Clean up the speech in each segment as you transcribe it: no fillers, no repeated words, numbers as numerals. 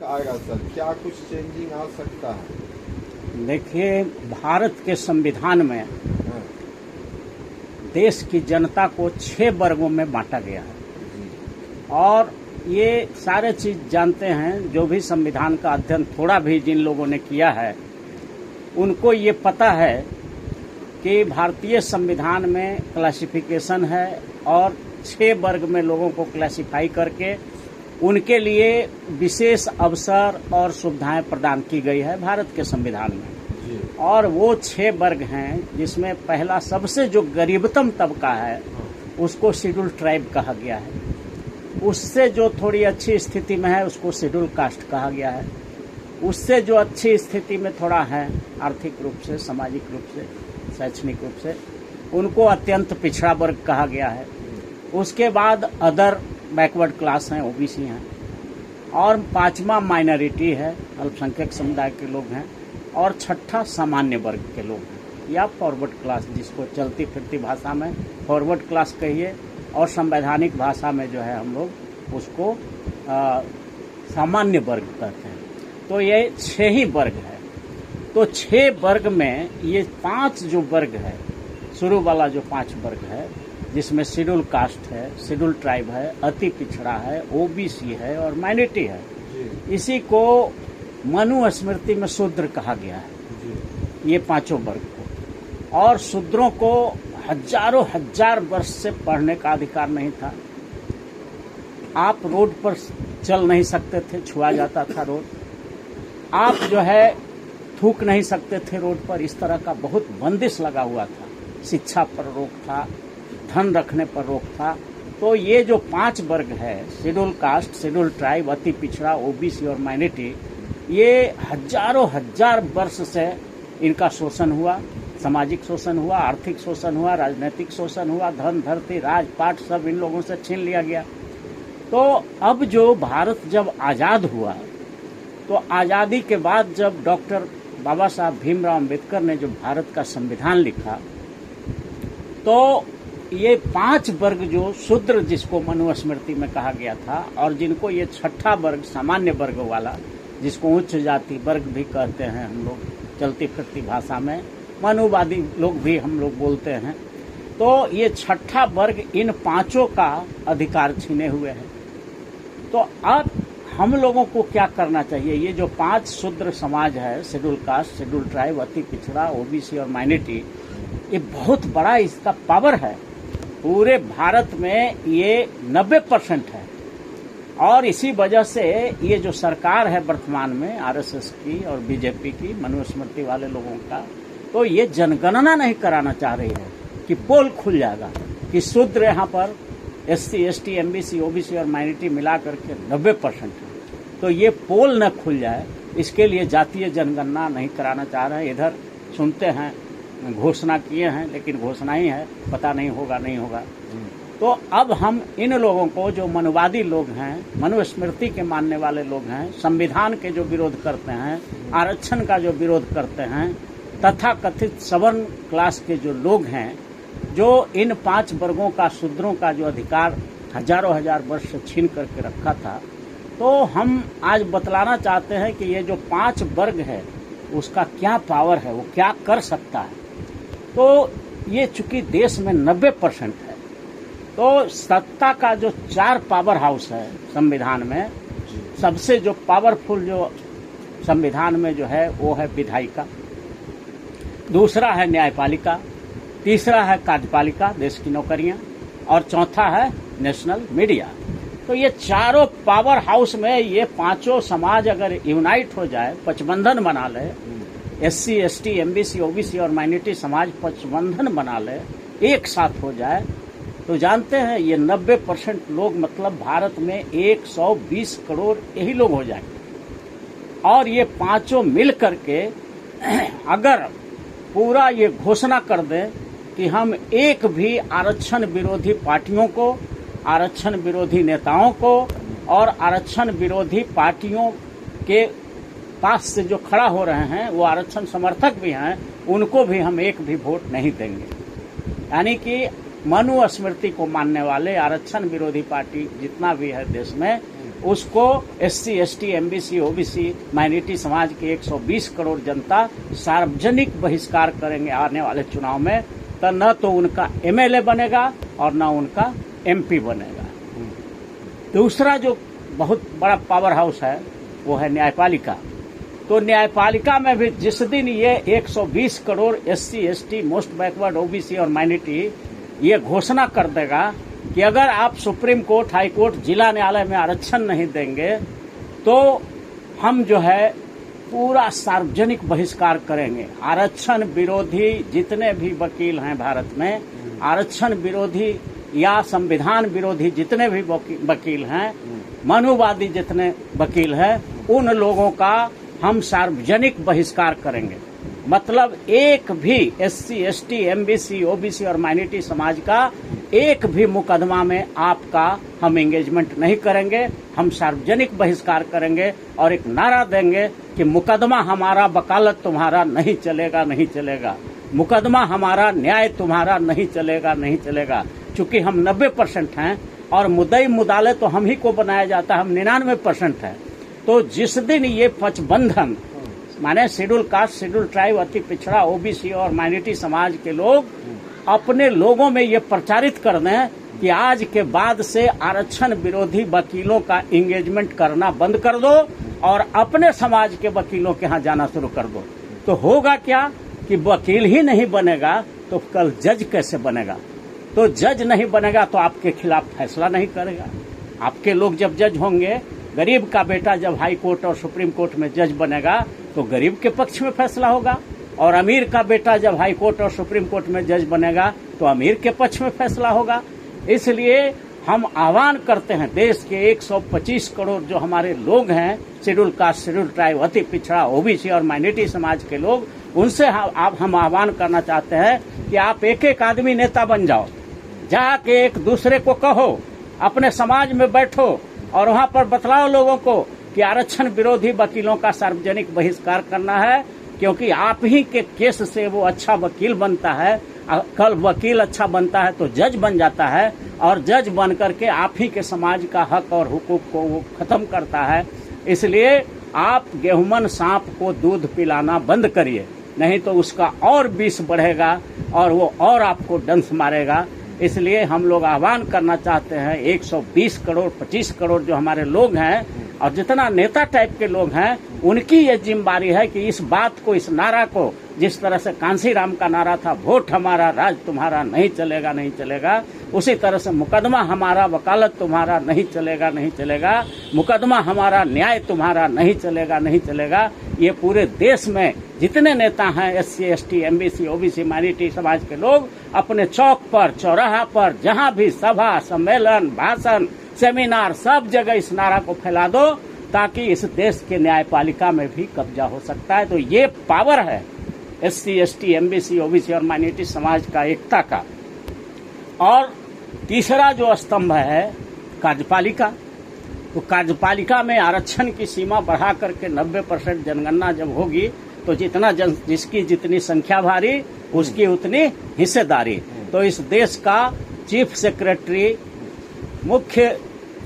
आएगा सर? क्या कुछ चेंजिंग आ सकता है? देखिए, भारत के संविधान में हाँ, देश की जनता को 6 वर्गों में बांटा गया है जी, और ये सारे चीज जानते हैं। जो भी संविधान का अध्ययन थोड़ा भी जिन लोगों ने किया है उनको ये पता है कि भारतीय संविधान में क्लासिफिकेशन है और 6 वर्ग में लोगों को क्लासिफाई करके उनके लिए विशेष अवसर और सुविधाएं प्रदान की गई है भारत के संविधान में। जी, और वो 6 वर्ग हैं जिसमें पहला सबसे जो गरीबतम तबका है उसको शेड्यूल ट्राइब कहा गया है। उससे जो थोड़ी अच्छी स्थिति में है उसको शेड्यूल कास्ट कहा गया है। उससे जो अच्छी स्थिति में थोड़ा है आर्थिक रूप से, सामाजिक रूप से, शैक्षणिक रूप से, उनको अत्यंत पिछड़ा वर्ग कहा गया है। उसके बाद अदर बैकवर्ड क्लास हैं, ओबीसी हैं, और 5वां माइनॉरिटी है, अल्पसंख्यक समुदाय के लोग हैं, और 6ठा सामान्य वर्ग के लोग हैं या फॉरवर्ड क्लास, जिसको चलती फिरती भाषा में फॉरवर्ड क्लास कहिए और संवैधानिक भाषा में जो है हम लोग उसको सामान्य वर्ग कहते हैं। तो ये 6 ही वर्ग है। तो 6 वर्ग में ये 5 जो वर्ग है, शुरू वाला जो 5 वर्ग है जिसमें शेड्यूल कास्ट है, शेड्यूल ट्राइब है, अति पिछड़ा है, ओबीसी है और माइनॉरिटी है, जी, इसी को मनुस्मृति में शूद्र कहा गया है, जी, ये 5 वर्ग को। और शूद्रों को हजारों हजार वर्ष से पढ़ने का अधिकार नहीं था। आप रोड पर चल नहीं सकते थे, छुआ जाता था रोड। आप जो है थूक नहीं सकते थे रोड पर, इस तरह का बहुत बंदिश लगा हुआ था। शिक्षा पर रोक था, धन रखने पर रोक था। तो ये जो 5 वर्ग है, शेड्यूल कास्ट, शेड्यूल ट्राइब, अति पिछड़ा, ओबीसी और माइनॉरिटी, ये हजारों हजार वर्ष से इनका शोषण हुआ, सामाजिक शोषण हुआ, आर्थिक शोषण हुआ, राजनीतिक शोषण हुआ, धन, धरती, राजपाट सब इन लोगों से छीन लिया गया। तो अब जो भारत जब आज़ाद हुआ, तो आज़ादी के बाद जब डॉक्टर बाबा साहब भीमराव अम्बेडकर ने जो भारत का संविधान लिखा, तो ये 5 वर्ग जो शूद्र, जिसको मनुस्मृति में कहा गया था, और जिनको ये 6ठा वर्ग सामान्य वर्ग वाला, जिसको उच्च जाति वर्ग भी कहते हैं हम लोग चलती फिरती भाषा में, मनुवादी लोग भी हम लोग बोलते हैं, तो ये 6ठा वर्ग इन 5 का अधिकार छीने हुए है। तो अब हम लोगों को क्या करना चाहिए? ये जो 5 शूद्र समाज है, शेड्यूल कास्ट, शेड्यूल ट्राइब, अति पिछड़ा, ओबीसी और माइनॉरिटी, ये बहुत बड़ा इसका पावर है। पूरे भारत में ये 90% है। और इसी वजह से ये जो सरकार है वर्तमान में आरएसएस की और बीजेपी की, मनुस्मृति वाले लोगों का, तो ये जनगणना नहीं कराना चाह रही है कि पोल खुल जाएगा कि शूद्र यहाँ पर एससी, एसटी, एमबीसी, ओबीसी और माइनॉरिटी मिला करके 90% है। तो ये पोल न खुल जाए, इसके लिए जातीय जनगणना नहीं कराना चाह रहे हैं। इधर सुनते हैं घोषणा किए हैं, लेकिन घोषणा ही है, पता नहीं होगा नहीं होगा। तो अब हम इन लोगों को, जो मनुवादी लोग हैं, मनुस्मृति के मानने वाले लोग हैं, संविधान के जो विरोध करते हैं, आरक्षण का जो विरोध करते हैं, तथा कथित सवर्ण क्लास के जो लोग हैं, जो इन 5 वर्गों का, शूद्रों का जो अधिकार हजारों हजार वर्ष से छीन करके रखा था, तो हम आज बतलाना चाहते हैं कि ये जो 5 वर्ग है उसका क्या पावर है, वो क्या कर सकता है। तो ये चूंकि देश में 90% है, तो सत्ता का जो 4 पावर हाउस है संविधान में, सबसे जो पावरफुल जो संविधान में जो है वो है विधायिका, दूसरा है न्यायपालिका, तीसरा है कार्यपालिका, देश की नौकरियां, और चौथा है नेशनल मीडिया। तो ये चारों पावर हाउस में ये 5 समाज अगर यूनाइट हो जाए, पचबंधन बना ले, एससी, एसटी, एमबीसी, ओबीसी और माइनॉरिटी समाज पचबंधन बना ले, एक साथ हो जाए, तो जानते हैं ये 90% लोग, मतलब भारत में 120 करोड़ यही लोग हो जाएंगे। और ये 5 मिल करके अगर पूरा ये घोषणा कर दें कि हम एक भी आरक्षण विरोधी पार्टियों को, आरक्षण विरोधी नेताओं को और आरक्षण विरोधी पार्टियों के पास से जो खड़ा हो रहे हैं, वो आरक्षण समर्थक भी हैं, उनको भी हम एक भी वोट नहीं देंगे। यानी कि मनुस्मृति को मानने वाले आरक्षण विरोधी पार्टी जितना भी है देश में, उसको SC, ST, MBC, OBC minority समाज के 120 करोड़ जनता सार्वजनिक बहिष्कार करेंगे आने वाले चुनाव में, तो न तो उनका MLA बनेगा और न उनका MP बनेगा। दूसरा जो बहुत बड़ा पावर हाउस है वो है न्यायपालिका। तो न्यायपालिका में भी जिस दिन ये 120 crore SC, ST, most backward, OBC और माइनॉरिटी ये घोषणा कर देगा कि अगर आप सुप्रीम कोर्ट, हाई कोर्ट, जिला न्यायालय में आरक्षण नहीं देंगे तो हम जो है पूरा सार्वजनिक बहिष्कार करेंगे। आरक्षण विरोधी जितने भी वकील हैं भारत में, आरक्षण विरोधी या संविधान विरोधी जितने भी वकील हैं, मनुवादी जितने वकील हैं, उन लोगों का हम सार्वजनिक बहिष्कार करेंगे। मतलब एक भी SC, ST, MBC, OBC और माइनॉरिटी समाज का एक भी मुकदमा में आपका हम एंगेजमेंट नहीं करेंगे। हम सार्वजनिक बहिष्कार करेंगे और एक नारा देंगे कि मुकदमा हमारा, वकालत तुम्हारा नहीं चलेगा, नहीं चलेगा। मुकदमा हमारा, न्याय तुम्हारा नहीं चलेगा, नहीं चलेगा। चूंकि हम 90% हैं और मुद्दई मुदाले तो हम ही को बनाया जाता है, हम 99% हैं। तो जिस दिन ये पचबंधन माने शेड्यूल कास्ट, शेड्यूल ट्राइब, अति पिछड़ा, OBC और माइनॉरिटी समाज के लोग अपने लोगों में ये प्रचारित कर दें कि आज के बाद से आरक्षण विरोधी वकीलों का एंगेजमेंट करना बंद कर दो और अपने समाज के वकीलों के यहाँ जाना शुरू कर दो, तो होगा क्या कि वकील ही नहीं बनेगा तो कल जज कैसे बनेगा? तो जज नहीं बनेगा तो आपके खिलाफ फैसला नहीं करेगा। आपके लोग जब जज होंगे, गरीब का बेटा जब हाई कोर्ट और सुप्रीम कोर्ट में जज बनेगा तो गरीब के पक्ष में फैसला होगा, और अमीर का बेटा जब हाई कोर्ट और सुप्रीम कोर्ट में जज बनेगा तो अमीर के पक्ष में फैसला होगा। इसलिए हम आह्वान करते हैं देश के 125 करोड़ जो हमारे लोग हैं, शेड्यूल कास्ट, शेड्यूल ट्राइब, अति पिछड़ा, OBC और माइनॉरिटी समाज के लोग, उनसे हम आह्वान करना चाहते हैं कि आप एक एक आदमी नेता बन जाओ, जाके एक दूसरे को कहो, अपने समाज में बैठो और वहां पर बतलाओ लोगों को कि आरक्षण विरोधी वकीलों का सार्वजनिक बहिष्कार करना है, क्योंकि आप ही के केस से वो अच्छा वकील बनता है। कल वकील अच्छा बनता है तो जज बन जाता है, और जज बन करके आप ही के समाज का हक और हुकूक को वो खत्म करता है। इसलिए आप गेहूमन सांप को दूध पिलाना बंद करिए, नहीं तो उसका और विष बढ़ेगा और वो और आपको डंस मारेगा। इसलिए हम लोग आह्वान करना चाहते हैं 120 करोड़ 25 करोड़ जो हमारे लोग हैं और जितना नेता टाइप के लोग हैं, उनकी ये जिम्मेदारी है कि इस बात को, इस नारा को, जिस तरह से कांसीराम का नारा था, वोट हमारा, राज तुम्हारा, नहीं चलेगा, नहीं चलेगा, उसी तरह से मुकदमा हमारा, वकालत तुम्हारा, नहीं चलेगा, नहीं चलेगा, मुकदमा हमारा, न्याय तुम्हारा, नहीं चलेगा, नहीं चलेगा। ये पूरे देश में जितने नेता हैं, SC, ST, MBC, OBC, minority समाज के लोग अपने चौक पर, चौराहा पर, जहां भी सभा, सम्मेलन, भाषण, सेमिनार, सब जगह इस नारा को फैला दो, ताकि इस देश के न्यायपालिका में भी कब्जा हो सकता है। तो ये पावर है SC, ST, MBC, OBC और माइनॉरिटी समाज का एकता का। और तीसरा जो स्तंभ है कार्यपालिका, तो कार्यपालिका में आरक्षण की सीमा बढ़ा करके 90% जनगणना जब होगी तो जिसकी जितनी संख्या भारी उसकी उतनी हिस्सेदारी। तो इस देश का चीफ सेक्रेटरी, मुख्य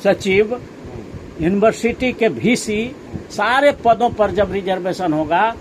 सचिव, यूनिवर्सिटी के VC, सारे पदों पर जब रिजर्वेशन होगा,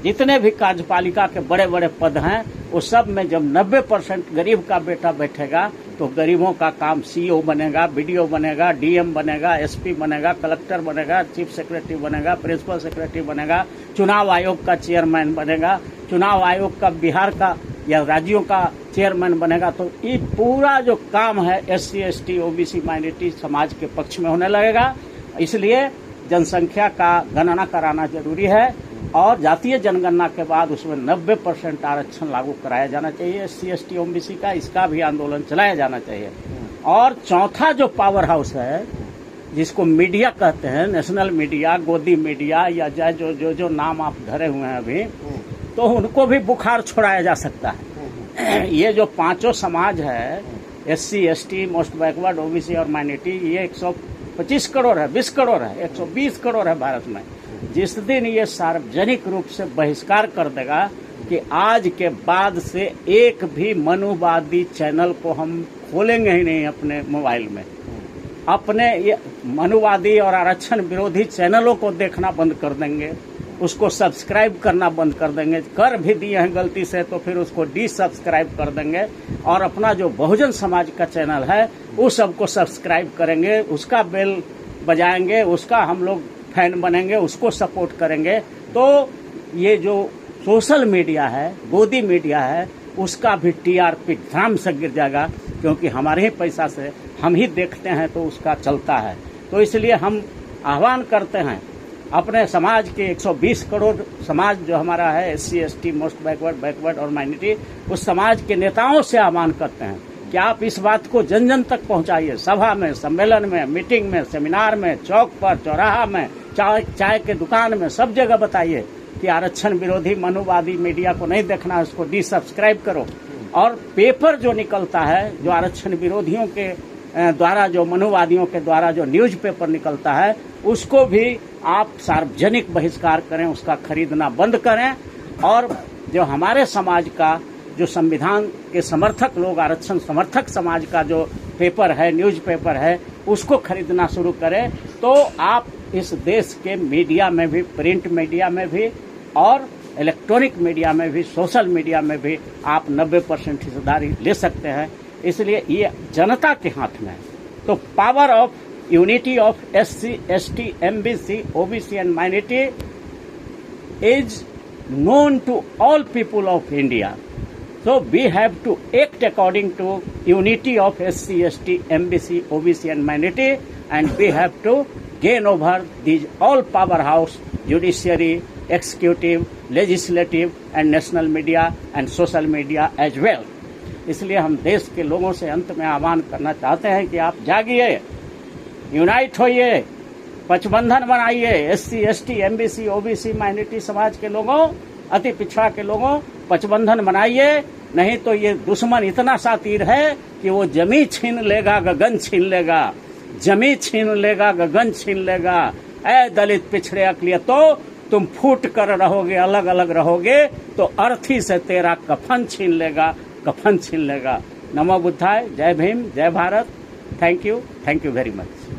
जितने भी कार्यपालिका के बड़े बड़े पद हैं वो सब में जब 90% गरीब का बेटा बैठेगा तो गरीबों का काम CO बनेगा, BDO बनेगा, DM बनेगा, SP बनेगा, कलेक्टर बनेगा, चीफ सेक्रेटरी बनेगा, प्रिंसिपल सेक्रेटरी बनेगा, चुनाव आयोग का चेयरमैन बनेगा, चुनाव आयोग का बिहार का या राज्यों का चेयरमैन बनेगा। तो ये पूरा जो काम है SC, ST, OBC, माइनॉरिटी समाज के पक्ष में होने लगेगा। इसलिए जनसंख्या का गणना कराना जरूरी है और जातीय जनगणना के बाद उसमें 90% आरक्षण लागू कराया जाना चाहिए SC, ST, OBC का। इसका भी आंदोलन चलाया जाना चाहिए। और चौथा जो पावर हाउस है, जिसको मीडिया कहते हैं, नेशनल मीडिया, गोदी मीडिया या जो नाम आप धरे हुए हैं अभी, तो उनको भी बुखार छुड़ाया जा सकता है। ये जो पांचों समाज है, SC, ST, most backward, OBC और माइनॉरिटी, ये 125 करोड़ है, 20 करोड़ है, 120 करोड़ है भारत में। जिस दिन ये सार्वजनिक रूप से बहिष्कार कर देगा कि आज के बाद से एक भी मनुवादी चैनल को हम खोलेंगे ही नहीं अपने मोबाइल में, अपने ये मनुवादी और आरक्षण विरोधी चैनलों को देखना बंद कर देंगे, उसको सब्सक्राइब करना बंद कर देंगे। कर भी दिए हैं गलती से तो फिर उसको डिसब्सक्राइब कर देंगे और अपना जो बहुजन समाज का चैनल है उस सबको सब्सक्राइब करेंगे, उसका बेल बजाएंगे, उसका हम लोग फैन बनेंगे, उसको सपोर्ट करेंगे। तो ये जो सोशल मीडिया है, गोदी मीडिया है, उसका भी टीआरपी धड़ाम से गिर जाएगा, क्योंकि हमारे ही पैसा से हम ही देखते हैं तो उसका चलता है। तो इसलिए हम आह्वान करते हैं अपने समाज के 120 करोड़ समाज जो हमारा है, SC ST, मोस्ट बैकवर्ड और माइनॉरिटी, उस समाज के नेताओं से आह्वान करते हैं कि आप इस बात को जन जन तक पहुंचाइए, सभा में, सम्मेलन में, मीटिंग में, सेमिनार में, चौक पर, चौराहा में, चाय के दुकान में, सब जगह बताइए कि आरक्षण विरोधी मनुवादी मीडिया को नहीं देखना है, उसको डिसब्सक्राइब करो। और पेपर जो निकलता है, जो आरक्षण विरोधियों के द्वारा, जो मनुवादियों के द्वारा जो न्यूज पेपर निकलता है, उसको भी आप सार्वजनिक बहिष्कार करें, उसका खरीदना बंद करें। और जो हमारे समाज का, जो संविधान के समर्थक लोग, आरक्षण समर्थक समाज का जो पेपर है, न्यूज पेपर है, उसको खरीदना शुरू करें। तो आप इस देश के मीडिया में भी, प्रिंट मीडिया में भी और इलेक्ट्रॉनिक मीडिया में भी, सोशल मीडिया में भी आप 90% हिस्सेदारी ले सकते हैं। इसलिए ये जनता के हाथ में है। तो power of unity of SC ST MBC OBC and minority is known to all people of India. So we have to act according to unity of SC ST MBC OBC and minority, and we have to gain over these all powerhouse, judiciary, executive, legislative and national media and social media as well. इसलिए हम देश के लोगों से अंत में आह्वान करना चाहते हैं कि आप जागिए, यूनाइट होइए, पचबंधन बनाइए। SC ST MBC OBC minority समाज के लोगों, अति पिछड़ा के लोगों, पचबंधन बनाइए, नहीं तो ये दुश्मन इतना शातिर है कि वो जमी छीन लेगा, गगन छीन लेगा, जमी छीन लेगा, गगन छीन लेगा। ऐ दलित पिछड़े अकलियतो, तुम फूट कर रहोगे, अलग अलग रहोगे तो अर्थी से तेरा कफन छीन लेगा, कफन छीन लेगा। नमो बुद्धाय, जय भीम, जय Bharat. Thank you very much.